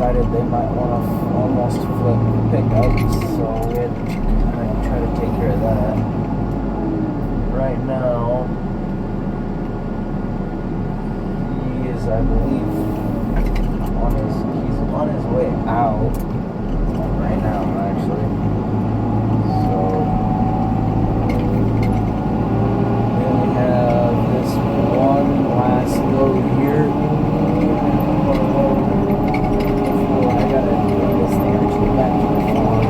decided they might want to almost flip pickups, so we had to kind of try to take care of that. Right now, he is, I believe, he's on his way out right now, actually. So we only have this one last load here. Before I gotta bring this thing actually back to the farm.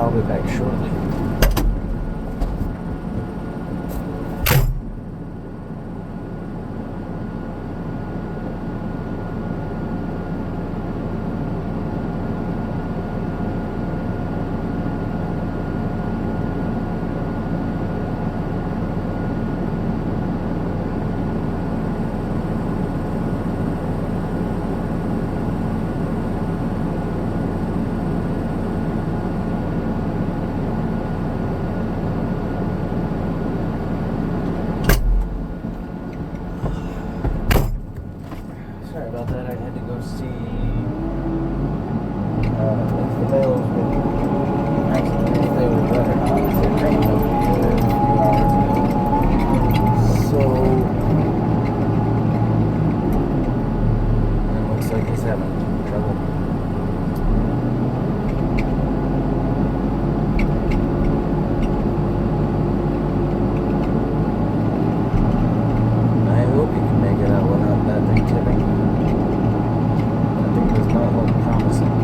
I'll be back shortly. Sorry about that. I had to go see if the mail's been actually if they were read or not. It rained over here a few hours ago. So it looks like he's having trouble. I hope you can make it out without that thing tipping. That thing does not look promising.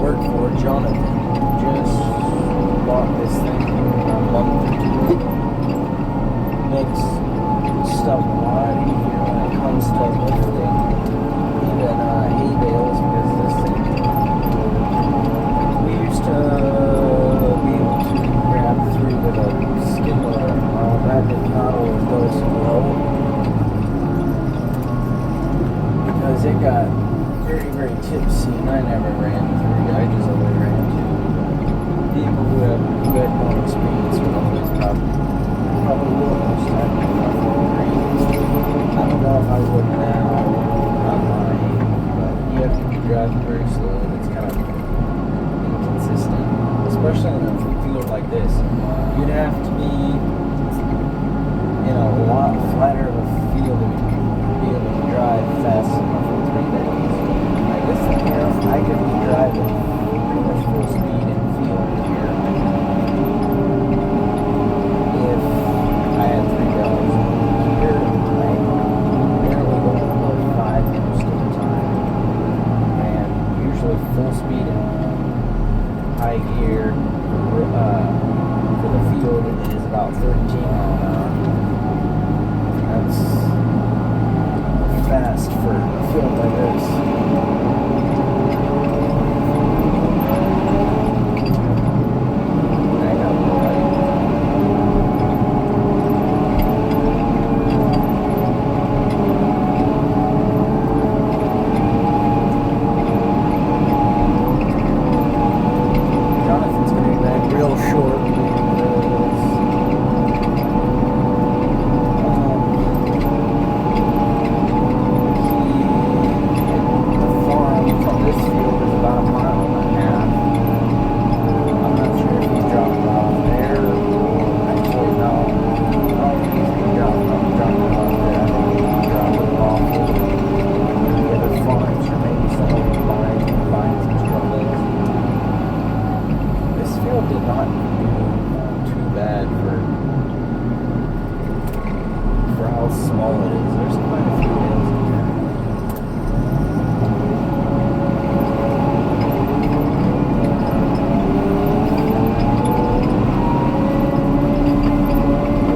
work for, Jonathan, just bought this thing a month or two ago. Makes stuff a lot easier when it comes to lifting even hay bales, because this thing, we used to be able to grab through with a skid loader. Well, that did not always go so well, because it got very, very tipsy, and I never ran through. I just always ran to people who had more experience with all this probably will most time. I don't know if I would now, not mine, but you have to be driving very slow, and it's kind of inconsistent, especially in a field like this. You'd have to be in a lot flatter of a field to be able to drive fast enough for 3 days. Like this thing here, I could be driving pretty much full speed in field here if I had 3 days. Here, I'm barely going above 5 most of the time, and usually full speed in high gear for the field is about 13 miles an hour. That's fast for a field like this. Jonathan's going to be back real short. Did not do too bad for how small it is. There's quite a few hills in here.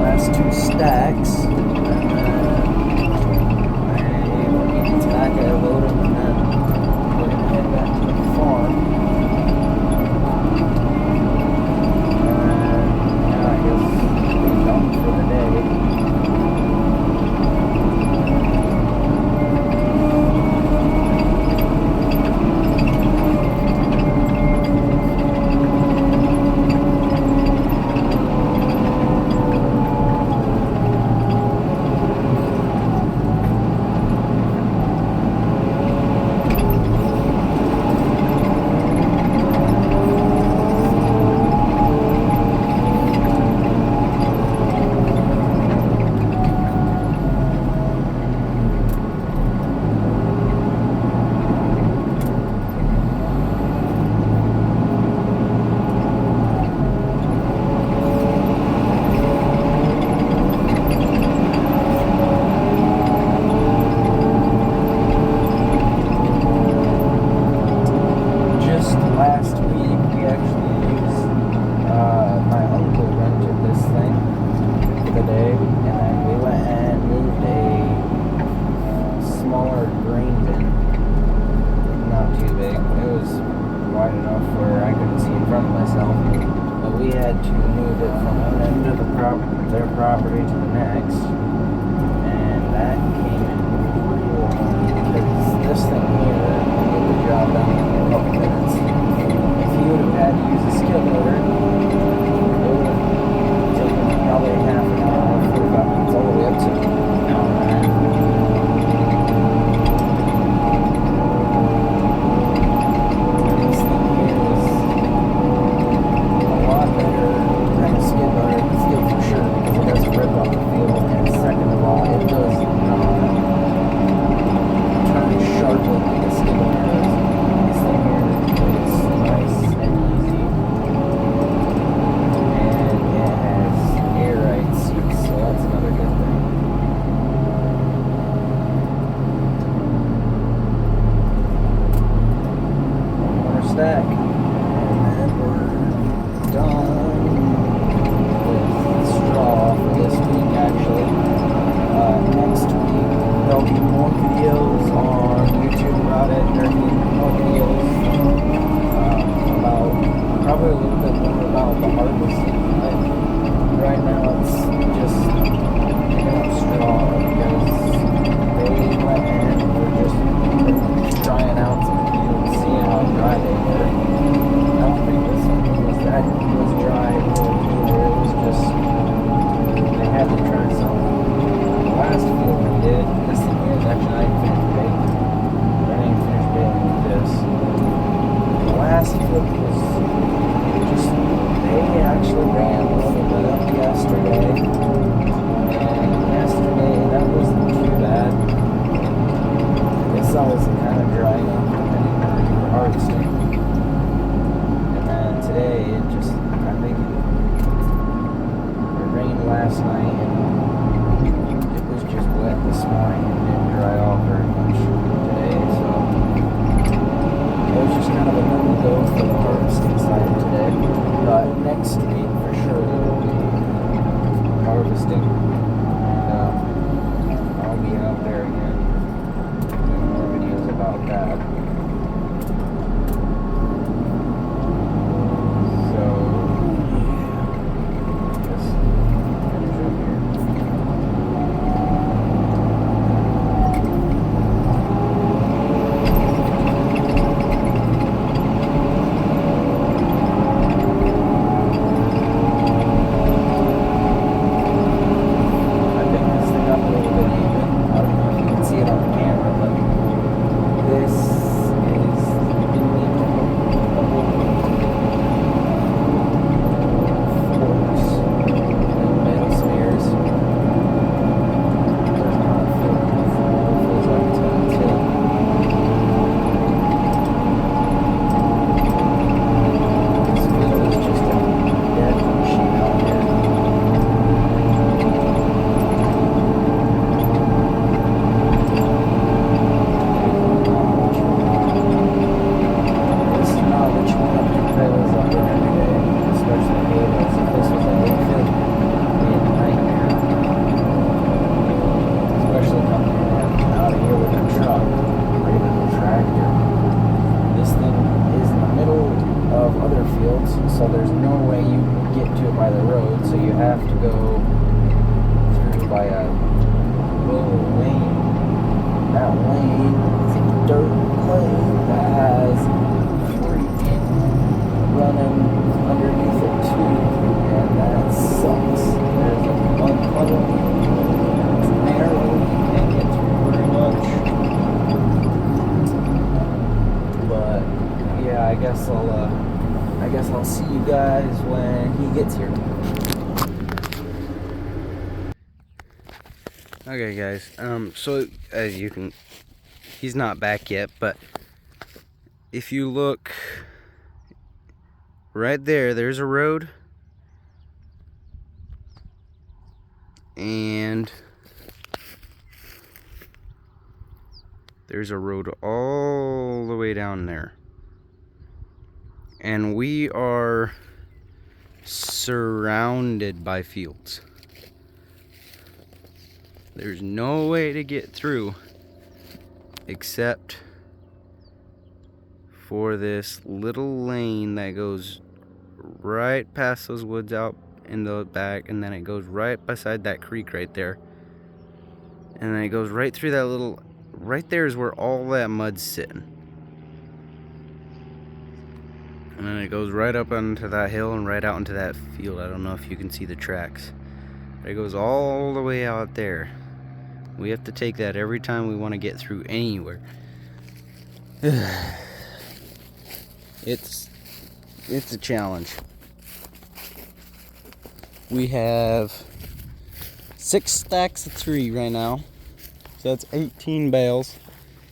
Last 2 stacks, and when he gets back, I load him, and then we're going to head back to the farm. For the day. We had to move it from one end of their property to the next, and that came in real handy because this thing here will get the job done in a couple minutes. If you would have had to use a skid loader, it would have taken probably half an hour, 45 minutes, all the way up to an hour and a half. Turn sharply stack, and then we're done with straw for this week. Actually, next week there'll be more videos on YouTube about it. There'll be more videos about probably a little bit more about the harvesting. But right now it's just picking up straw because they went in and were just pretty much drying out some fields, seeing how dry they were. I don't think this one was that was dry either. It was just they had to try something. The last field we did, this thing here is actually not even finished baling. I didn't even finish baling with this. The last field was just, they actually ran a little bit up yesterday. And yesterday, that wasn't too bad. This was kind of drying up and we were harvesting. And then today, it just, I think it rained last night and it was just wet this morning and didn't dry off very much today. So it was just kind of a no-go for the harvesting side today. But next week, for sure, there will be harvesting. And I'll be out there again doing more videos about that. So, yeah. Just finish up here. I picked this thing up a little bit even. I don't know if you can see it on the camera, but this is beneath the forks and metal smears. It does not feel comfortable. It feels like it's going to tilt. This field is just a dead machine out here. This is not what you want to do trailers up in every day, especially neighbors. If this was a hayfield, it'd be a nightmare. Especially coming out of here with a truck or even a tractor. This thing is in the middle of other fields, so there's no way you can get to it by the road, so you have to go through by a little lane. That lane is a dirt lane that has creek running underneath it too, and that sucks. There's a mud puddle, it's narrow, you can't get through very much. But yeah, I guess I'll see you guys when he gets here. Okay guys, so as you can, he's not back yet, but if you look right there, there's a road, and there's a road all the way down there, and we are surrounded by fields. There's no way to get through except for this little lane that goes right past those woods out in the back, and then it goes right beside that creek right there, and then it goes right through that little, right there is where all that mud's sitting, and then it goes right up onto that hill and right out into that field. I don't know if you can see the tracks, but it goes all the way out there. We have to take that every time we want to get through anywhere. It's a challenge. We have 6 stacks of 3 right now, so that's 18 bales,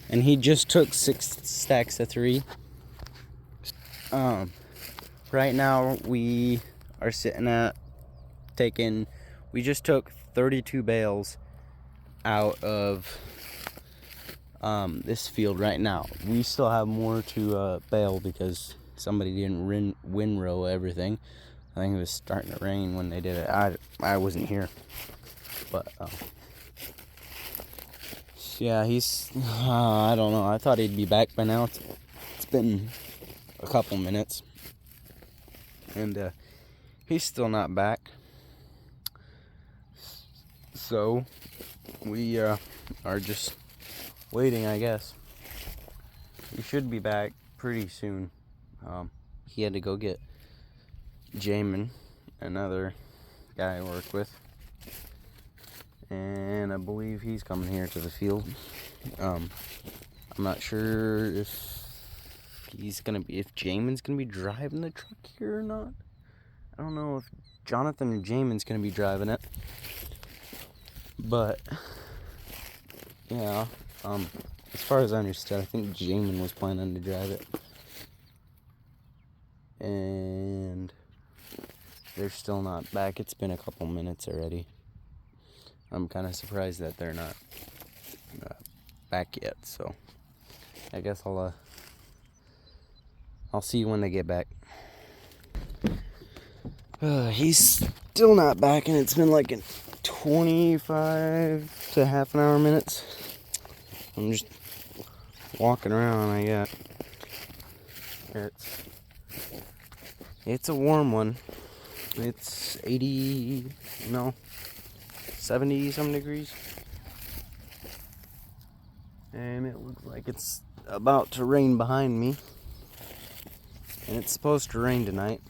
and he just took 6 stacks of 3. Right now we are sitting at we just took 32 bales out of this field right now. We still have more to bale because somebody didn't windrow everything. I think it was starting to rain when they did it. I wasn't here, but yeah, he's I don't know. I thought he'd be back by now. It's been a couple minutes, and he's still not back. So we are just waiting, I guess. He should be back pretty soon. He had to go get Jamin, another guy I work with, and I believe he's coming here to the field. I'm not sure if Jamin's gonna be driving the truck here or not. I don't know if Jonathan or Jamin's gonna be driving it, but yeah. As far as I understood, I think Jamin was planning to drive it, and they're still not back. It's been a couple minutes already. I'm kind of surprised that they're not back yet. So I guess I'll see you when they get back. He's still not back, and it's been like 25 to half an hour minutes. I'm just walking around, I guess. It's a warm one. It's 70 some degrees. And it looks like it's about to rain behind me. And it's supposed to rain tonight.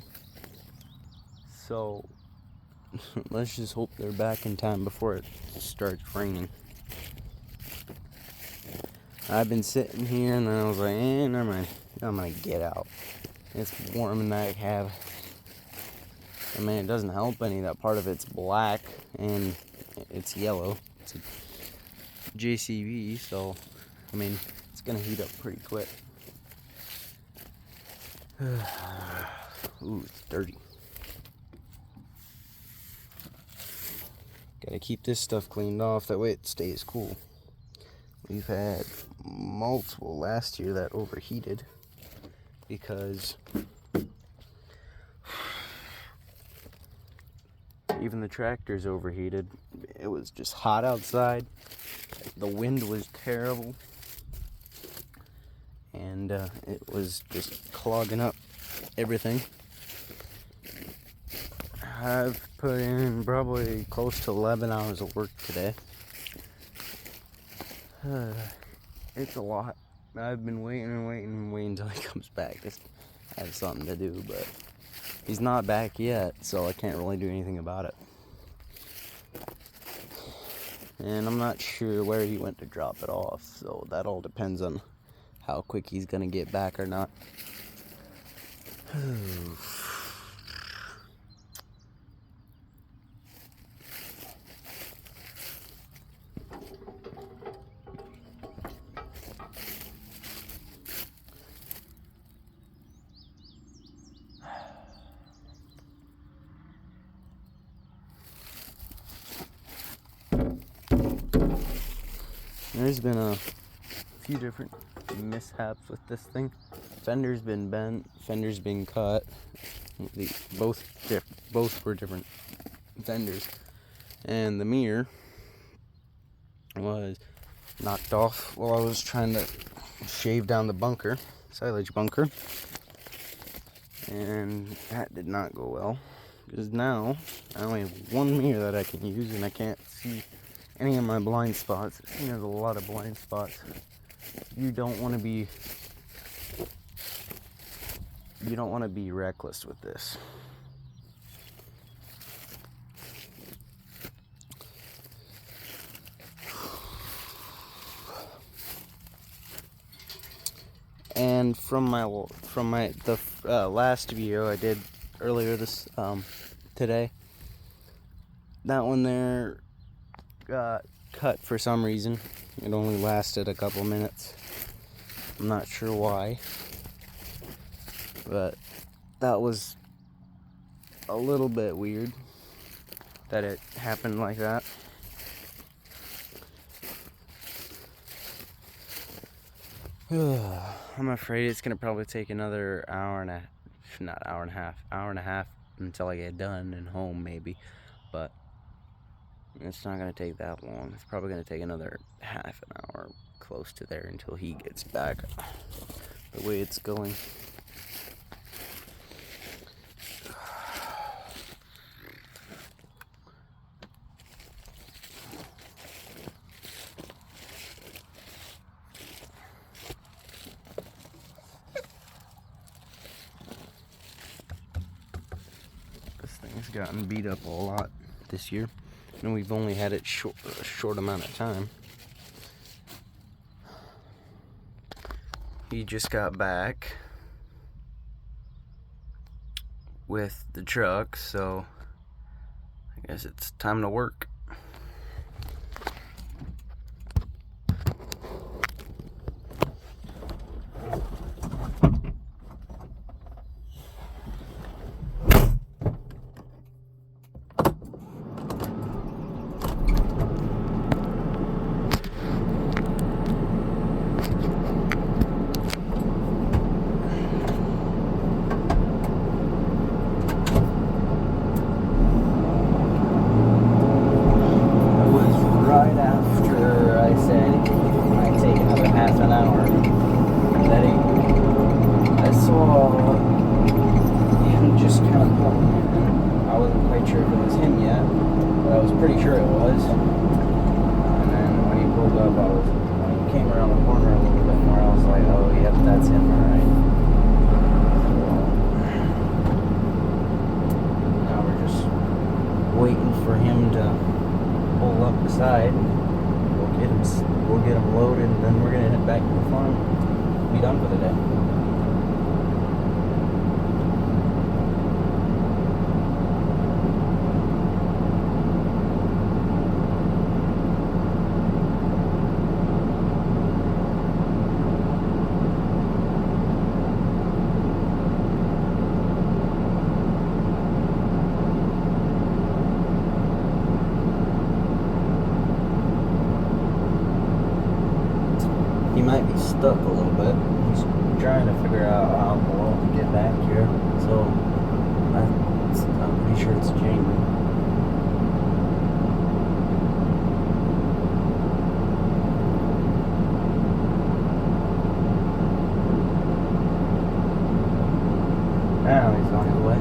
So let's just hope they're back in time before it starts raining. I've been sitting here and then I was like, never mind. I'm gonna get out. It's warm in that cab. I mean, it doesn't help any that part of it's black and it's yellow. It's a JCB, so I mean, it's gonna heat up pretty quick. Ooh, it's dirty. Gotta keep this stuff cleaned off, that way it stays cool. We've had multiple last year that overheated because even the tractors overheated. It was just hot outside. The wind was terrible. And it was just clogging up everything. I've put in probably close to 11 hours of work today. It's a lot. I've been waiting until he comes back. I have something to do, but he's not back yet, so I can't really do anything about it. And I'm not sure where he went to drop it off, so that all depends on how quick he's gonna get back or not. There's been a few different mishaps with this thing. Fender's been bent, fender's been cut. Both were different fenders. And the mirror was knocked off while I was trying to shave down the bunker, silage bunker. And that did not go well. Because now I only have one mirror that I can use and I can't see any of my blind spots. There's a lot of blind spots. You don't want to be reckless with this. And from the last video I did earlier today, that one there got cut for some reason. It only lasted a couple minutes. I'm not sure why, but that was a little bit weird that it happened like that. I'm afraid it's gonna probably take another hour and a, not hour and a half until I get done and home maybe, but it's not gonna take that long. It's probably gonna take another half an hour, close to there, until he gets back. The way it's going. This thing's gotten beat up a lot this year, and we've only had it a short amount of time. He just got back with the truck, so I guess it's time to work. Pretty sure it was. And then when he pulled up, when he came around the corner a little bit more, I was like, oh, yep, that's him, alright. So, now we're just waiting for him to pull up beside. We'll get him loaded, and then we're gonna head back to the farm. Be done for the day. He might be stuck a little bit. He's trying to figure out how to get back here. So I'm pretty sure it's Jamie. Now he's on his way.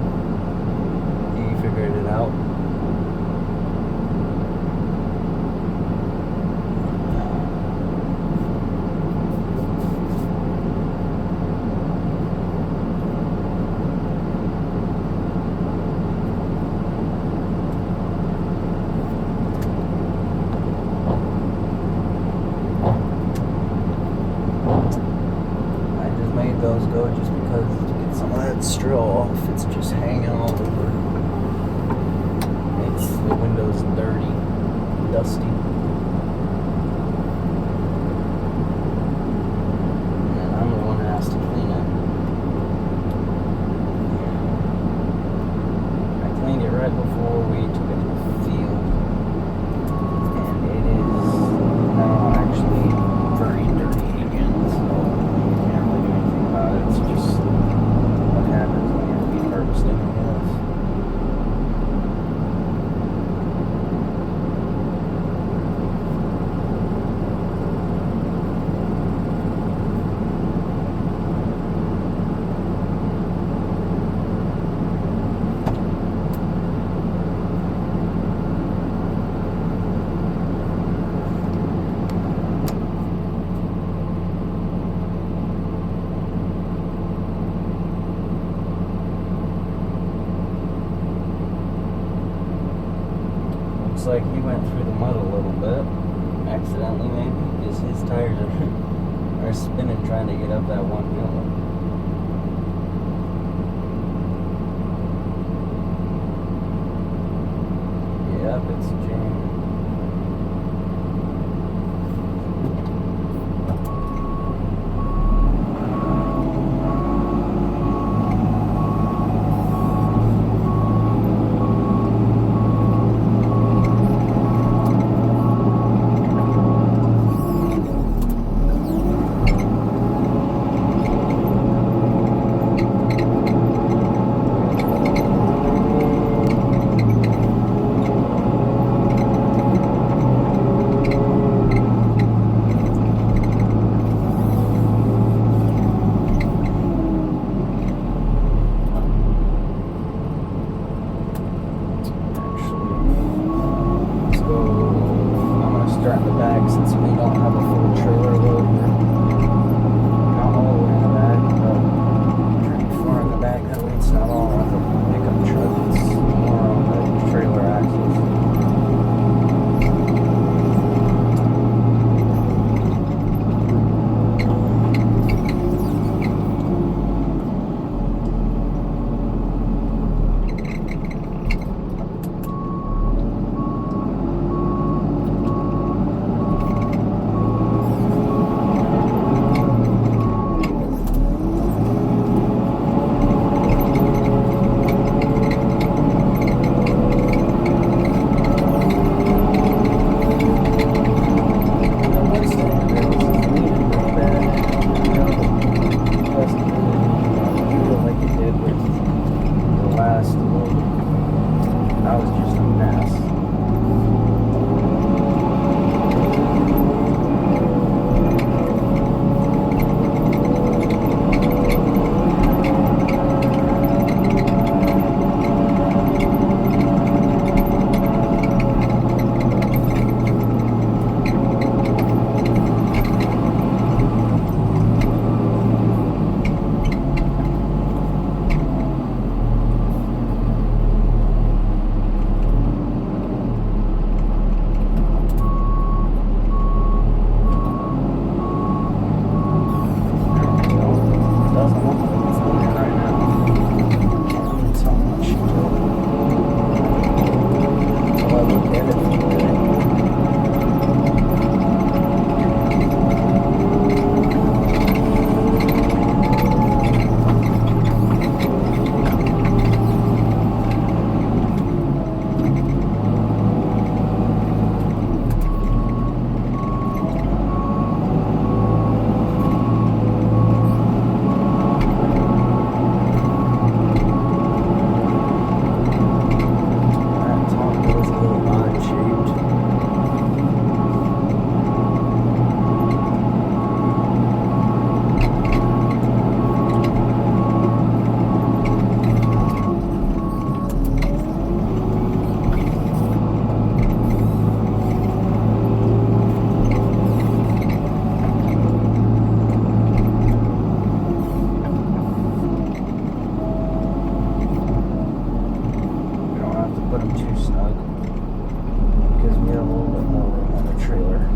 He figured it out. Those go just because to get some of that straw off. It's just hanging all over. The window's dirty, dusty. And I'm the one that has to clean it. I cleaned it right before we took it to the field. And it is now actually very dirty again, so it's just what happens when you're harvesting hills. Like he went through the mud a little bit, accidentally maybe, because his tires are spinning trying to get up that one hill. Yep, it's Jamie. not too snug because we have a little bit more room on the trailer.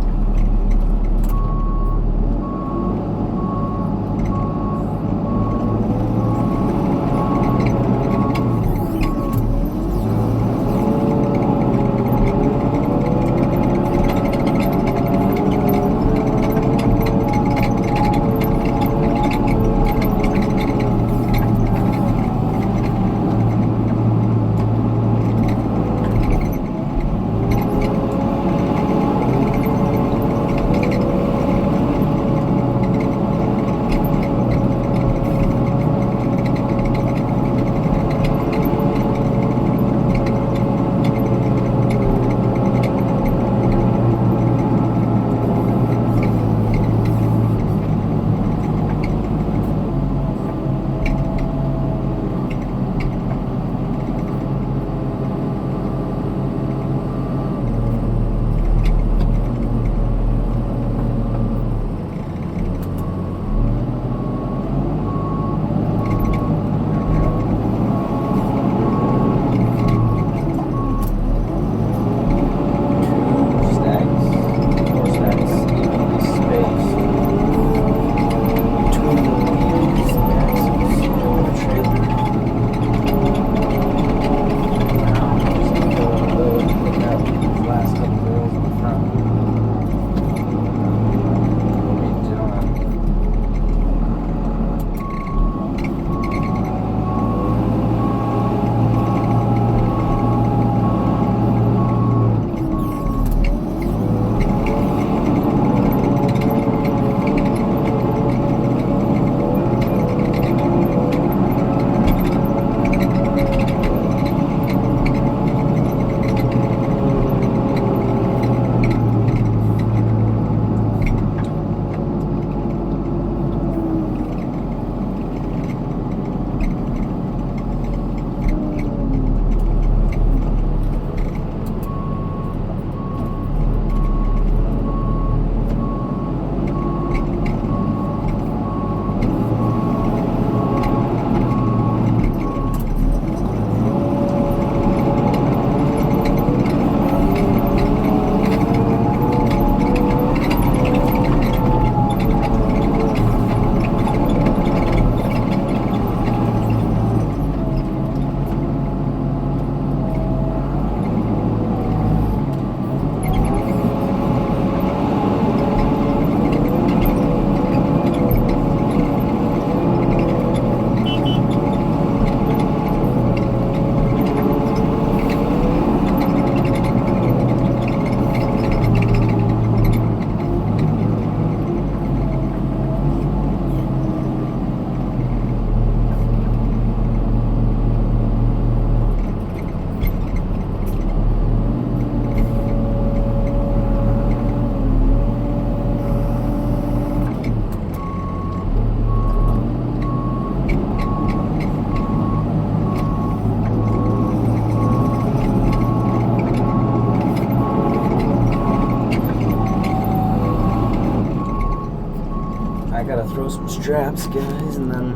I gotta throw some straps, guys, and then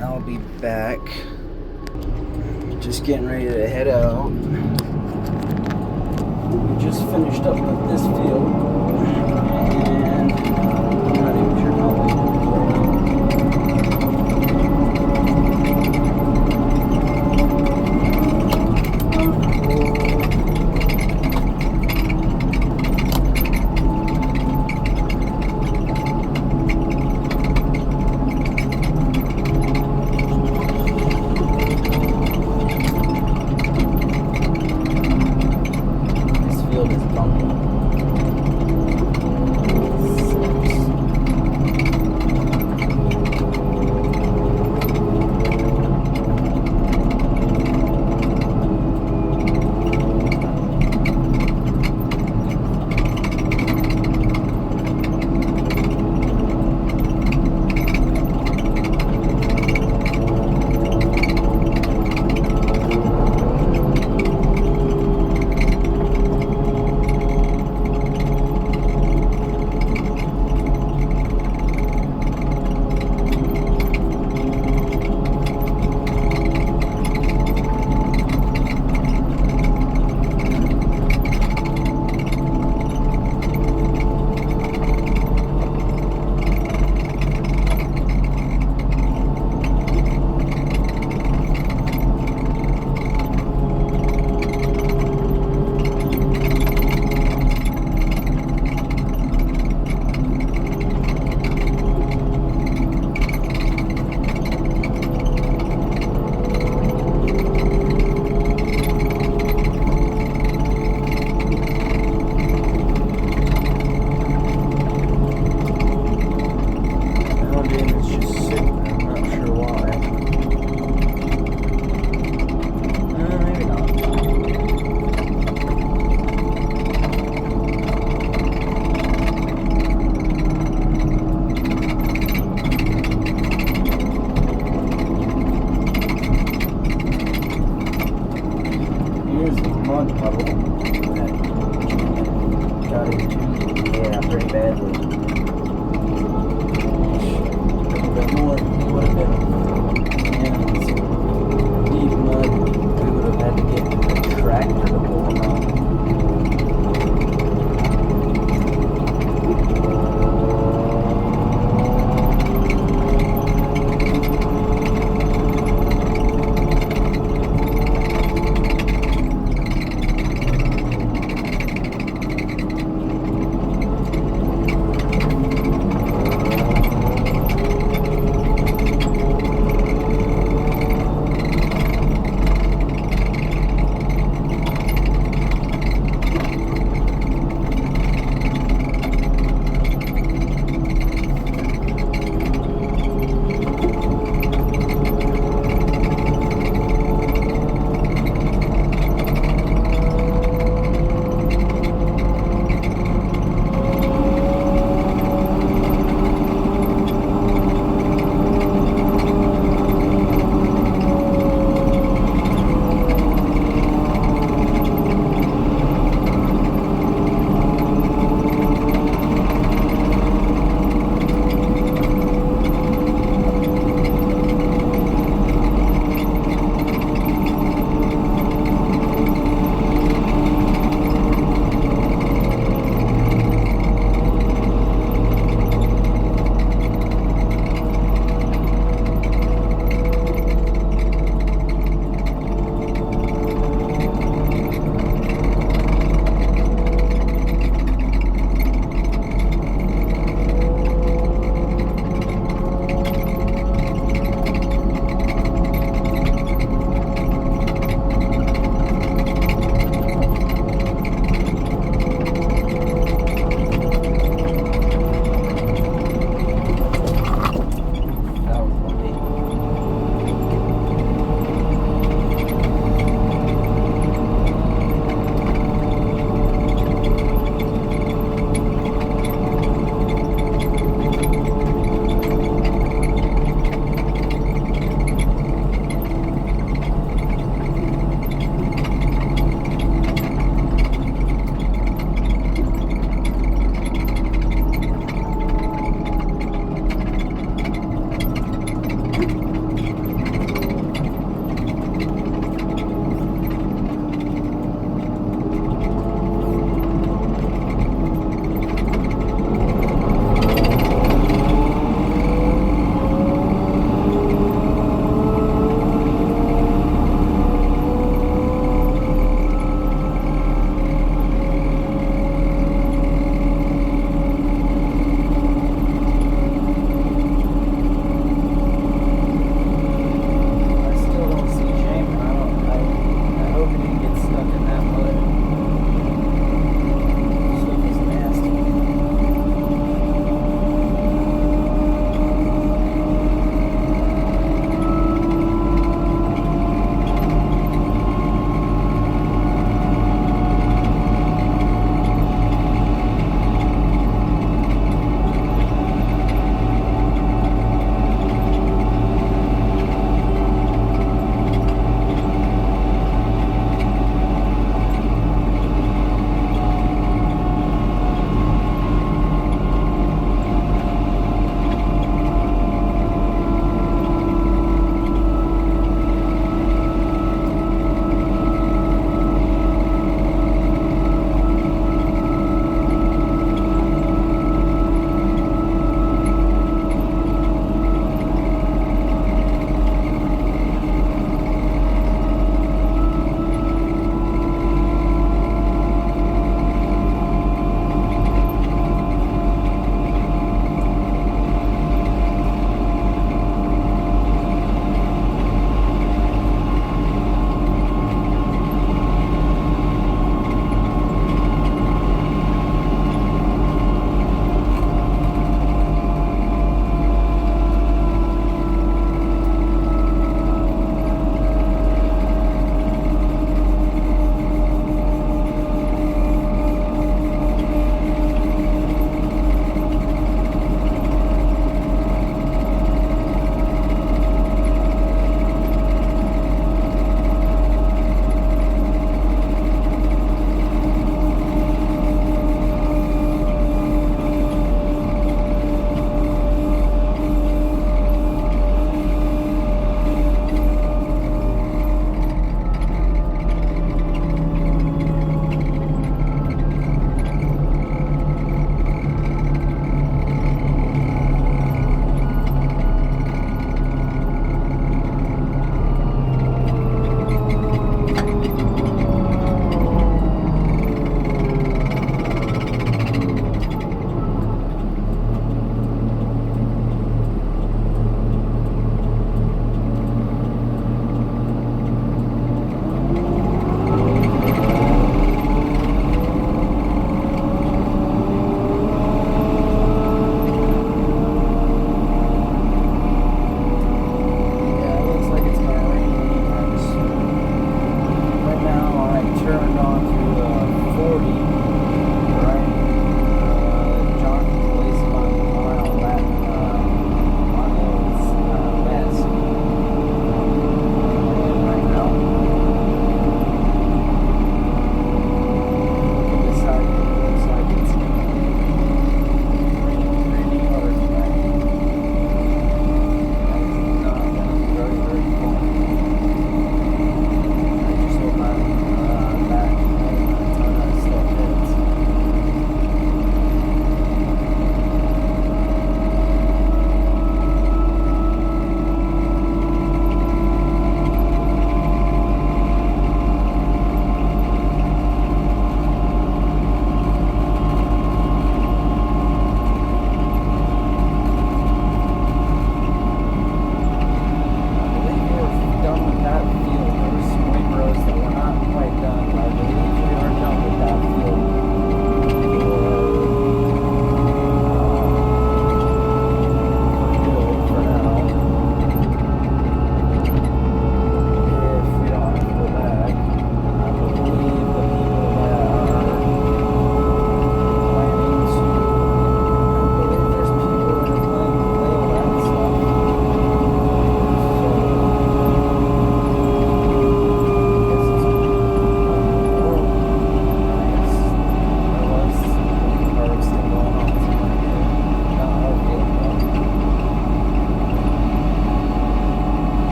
I'll be back. Just getting ready to head out. We just finished up with this field, and I'm not even sure how late it is right now. This field is bumpy. mud puddle that got into. Yeah, pretty badly. A little bit more, it would have been in deep mud. We would have had to get a tractor to pull them out.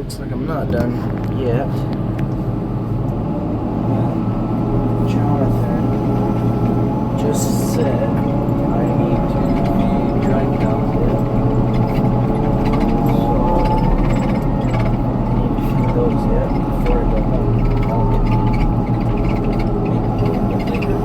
looks like I'm not done yet. Jonathan just said I need to be drank down here. So I need to feed those yet before I go home. I'll get make a little bit later.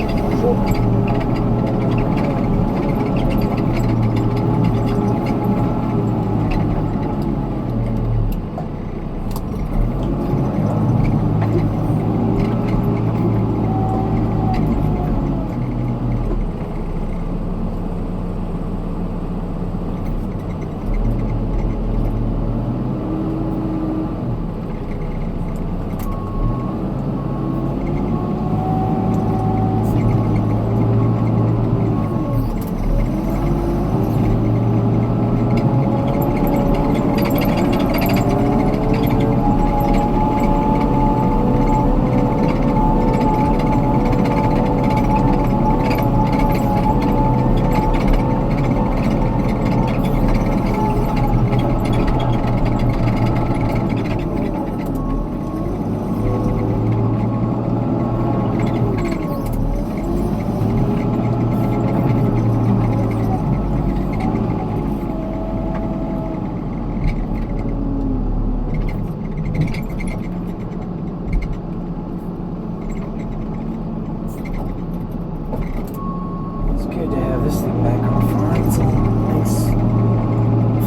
It's good to have this thing back on the farm. It's a nice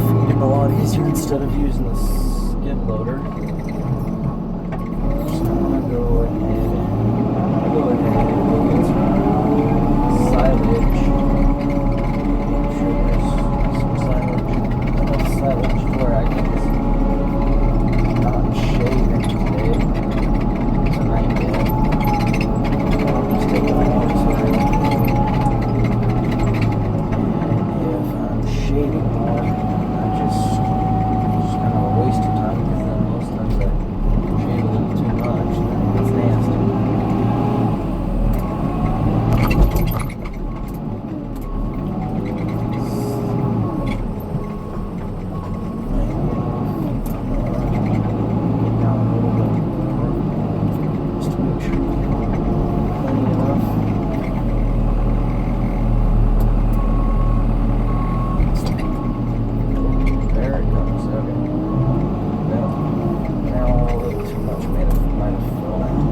feeding a lot easier instead of using the skid loader. So I'm gonna go ahead and go get some silage. Make sure there's some silage, enough silage where I can just not shave it today. Tonight, I'll just take it out tonight. Shaving more, I just kind of a waste of time because then most times I shave a little too much and it's nasty. Get down a little bit more just to make sure we have plenty enough. There it goes, okay. Now a little too much might have fell out.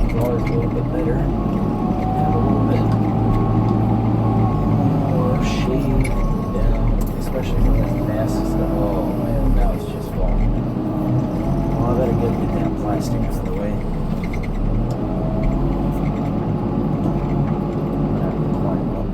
It's always a little bit better. Have a little bit more shade down, especially from this nasty stuff. Oh man, now it's just falling. Well, I better get that plastic out of the way. I have to climb up.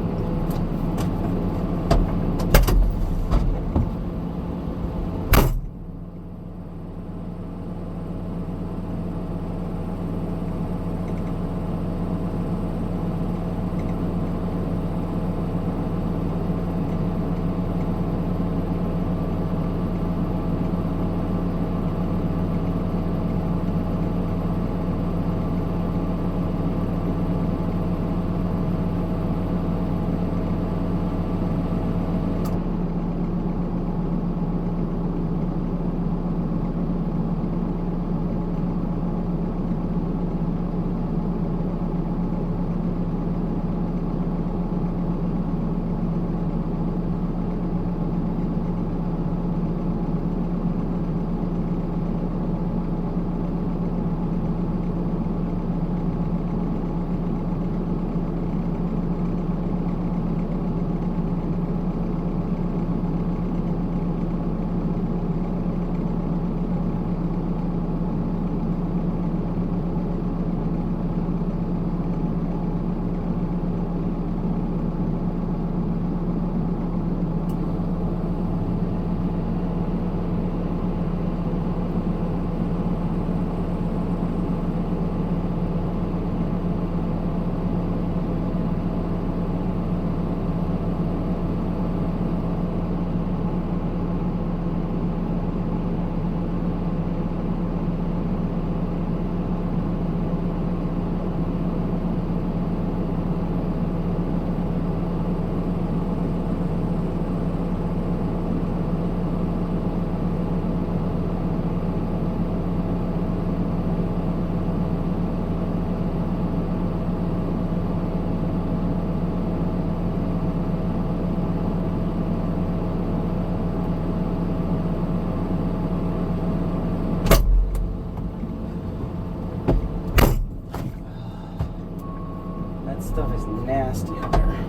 nasty in there.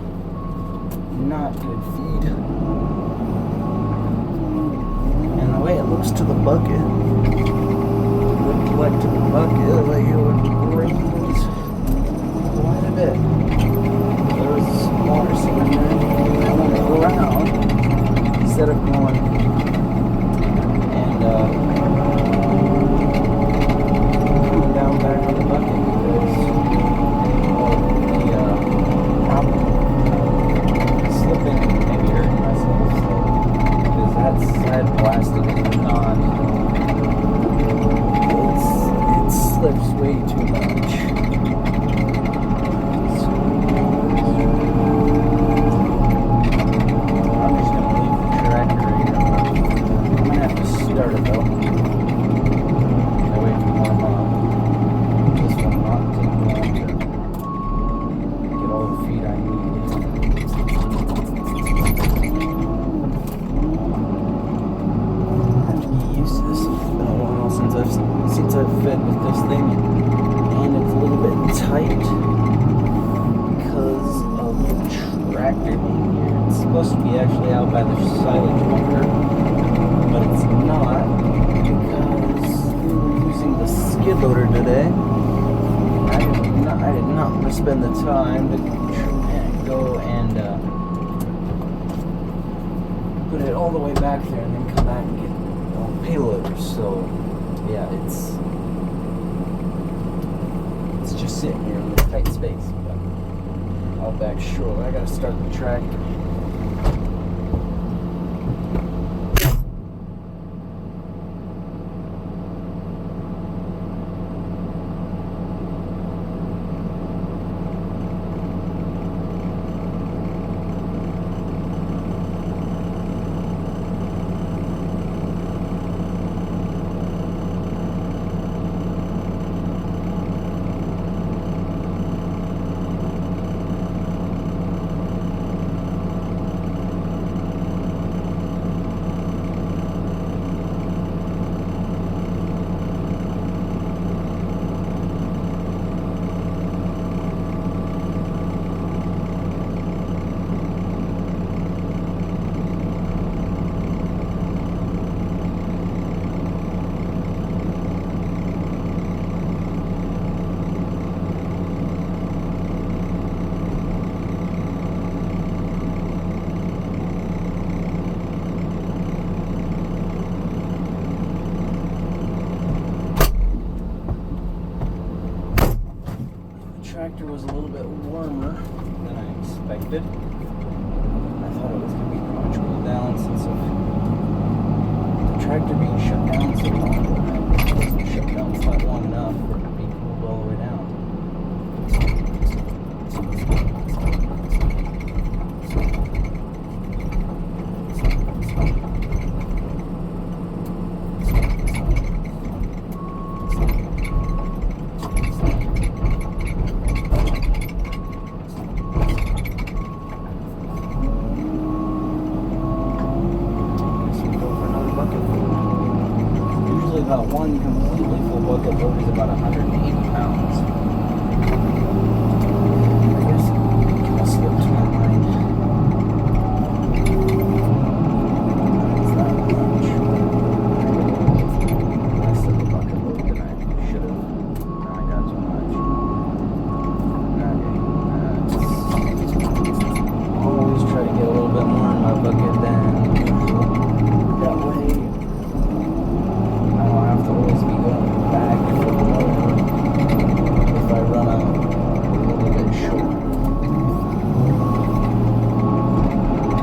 Not good feed. And the way it looks to the bucket, looked like to the bucket, like it would raise quite a bit. There was water sitting there, and when it go around, instead of going and coming down back on the bucket because of the problem. Slipping and maybe hurting myself, so because that side plastic is not, it slips way too much. So, I'm just gonna leave the tractor here. I'm gonna have to start it though. That way it can warm up. This will not take long to get all the feed I need. Since I've fed with this thing, and it's a little bit tight because of the tractor being here. It's supposed to be actually out by the silage bunker, but it's not because we were using the skid loader today. I did not want to spend the time to go and put it all the way back there and then come back and get payloaders. So yeah, it's just sitting here in this tight space, but I'll back shortly. I gotta start the tractor. Tractor was a little bit warmer than I expected. I thought it was going to be pretty much cooled down since of the tractor being shut down so long. It wasn't shut down quite long enough for it to be cooled all the way down. About one completely full bucket load is about 180 pounds. I guess it kind of slipped my mind. It's that much. I said the bucket load and I should have. I got too much. Okay. Always try to get a little bit more in my bucket than usual. That way always be going back for the loader if I run out a little bit short.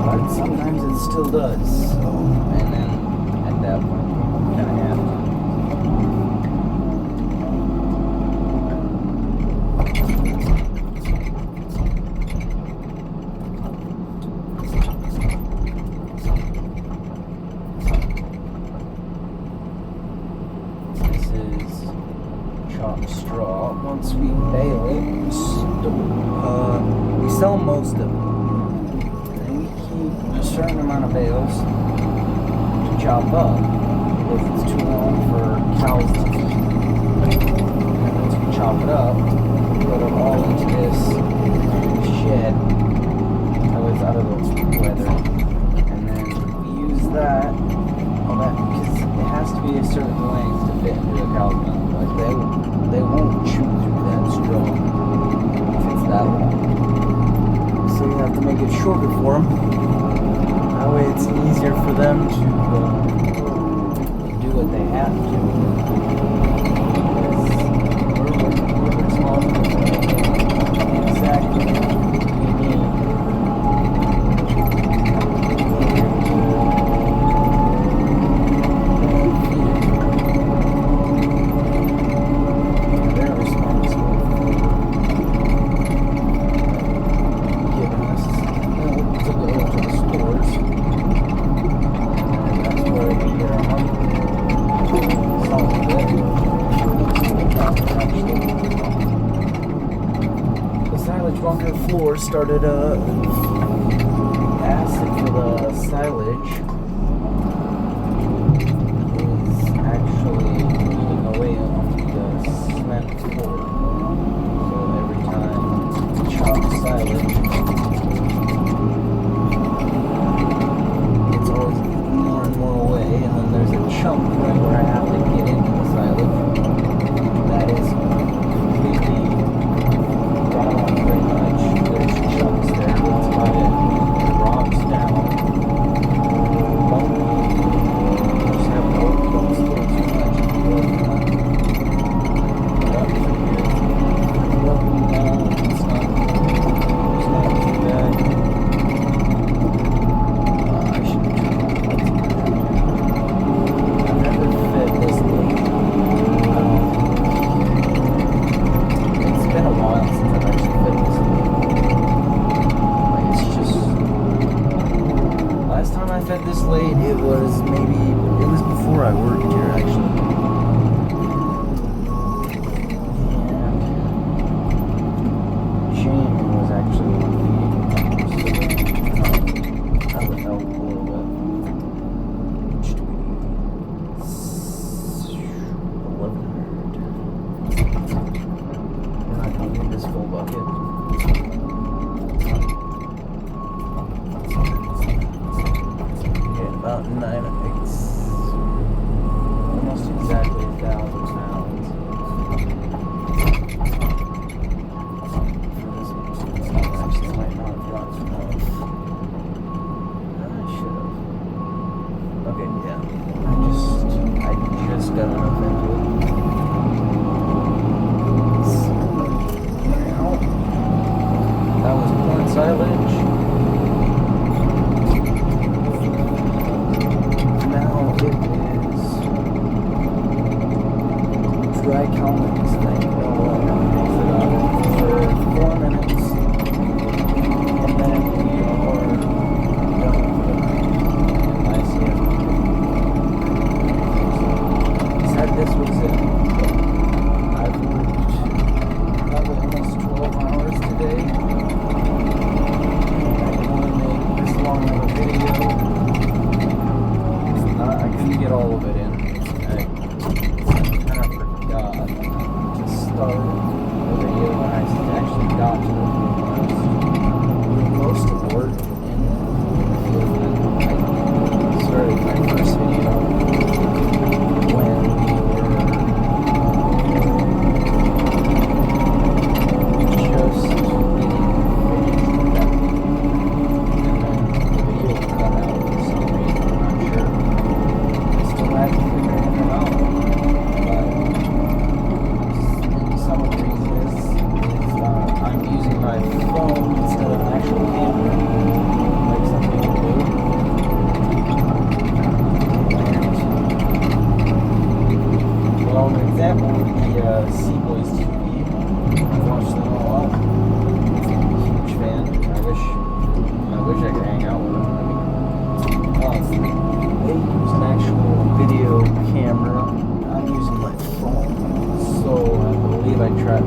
But sometimes it still does. So, and then at that point, you kind of have to. Chalk straw. Once we bale it, we sell most of it. And we keep a certain amount of bales to chop up if it's too long for cows to eat. And once we chop it up, we put it all into this shed. That was out of the weather. And then we use that. All that because it has to be a certain length to fit into a cow's mouth. Like they won't chew through that straw if it's that long. So you have to make it shorter for them. That way it's easier for them to do what they have to. We're responsible for making exactly what we need. They're responsible for giving us milk to go to the stores. And that's where we get our money. Some of it. The silage bunker floor started acid for the silage is actually eating away on the cement floor. So every time you chop silage, it's always eating more and more away, and then there's a chunk right where I have to get into the silage. That is completely gone pretty much. There's chunks there, but that's about it. It drops down. Just have to hope you don't spill too much. It's not too bad. I should turn on the lights. I've never fed this late. It's been a while since I've actually fed this late. Like, it's just... Last time I fed this late, it was before I worked here, actually. And Jamie was actually feeding, so that would help a little bit. 1100. We're not gonna need this full bucket. Yeah, about 9, it's almost exactly 1,000 pounds. For this one, actually might not have got enough. I should have. Okay, yeah. I just got enough into it. So, now, that was corn silage. Now it is dry cow thing. Mix it up for 4 minutes, and then we are done with ICM. Said this was it. I've worked probably almost 12 hours today. I can only make this long of a video. I couldn't get all of it in. I kind of forgot to start the video when I actually got to it. I was doing most of the work in the field, and I started my first video when we were just getting finished with that video. And then the video cut out for some reason, I'm not sure. Still haven't figured it out, but some of the reason is I'm using my phone instead of an actual camera, like some people do. And, well, an example would be Seaboys TV. I've watched them a lot. Huge fan. I wish I could hang out with them. They use an actual video camera. I'm using my phone. So I believe I tried.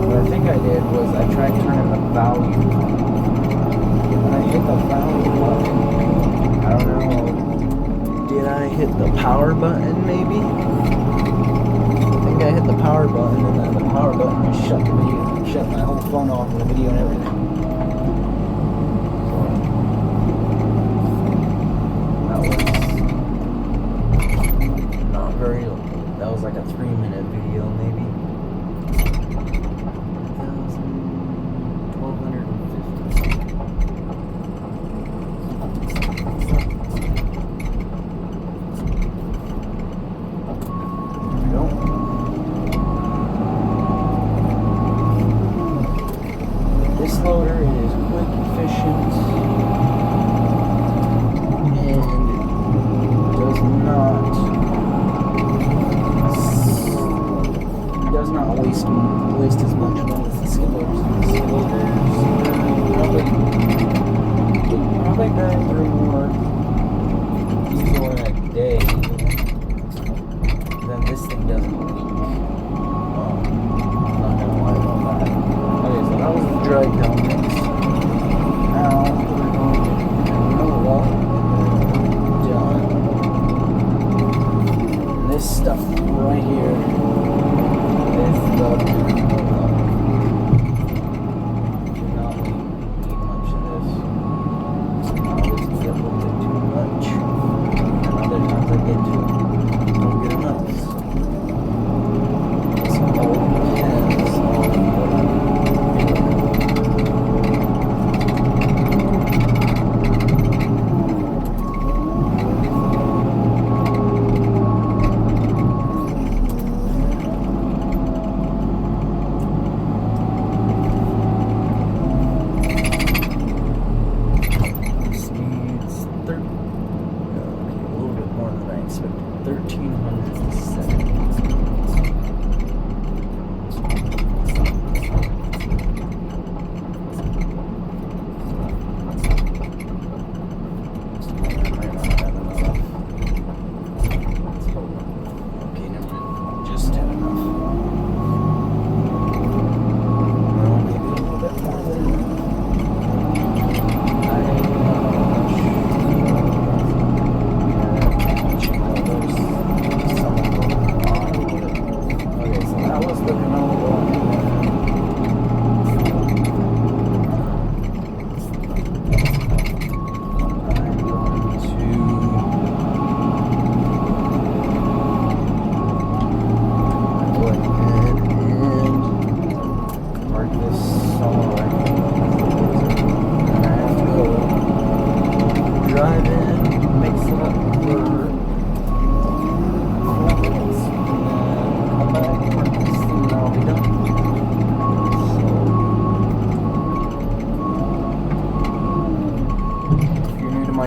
What I think I did was I tried turning the volume on. When I hit the volume button, I don't know. Did I hit the power button maybe? I think I hit the power button, and then the power button just shut the video shut my whole phone off and the video and everything. That was like a 3-minute video, maybe. 1,250. There we go. This loader is quick, efficient, and does not waste as much money as the skid loaders. The skid loaders probably burn through more diesel in a day than this thing does in a week. I'm not gonna lie about that. Okay, so that was the dry down mix. Now we're going to canola done. And this stuff right here. Do not need much of this. I always get a little bit too much. And other times I get too, don't get enough. This all depends on what I'm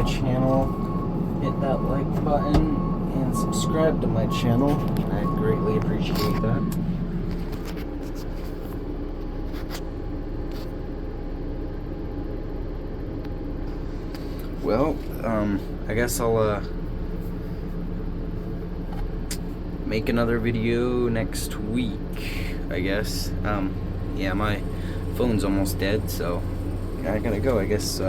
channel, hit that like button and subscribe to my channel. I greatly appreciate that. Well, I guess I'll make another video next week, I guess. Yeah, my phone's almost dead, so I gotta go, I guess.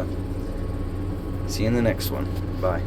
See you in the next one. Bye.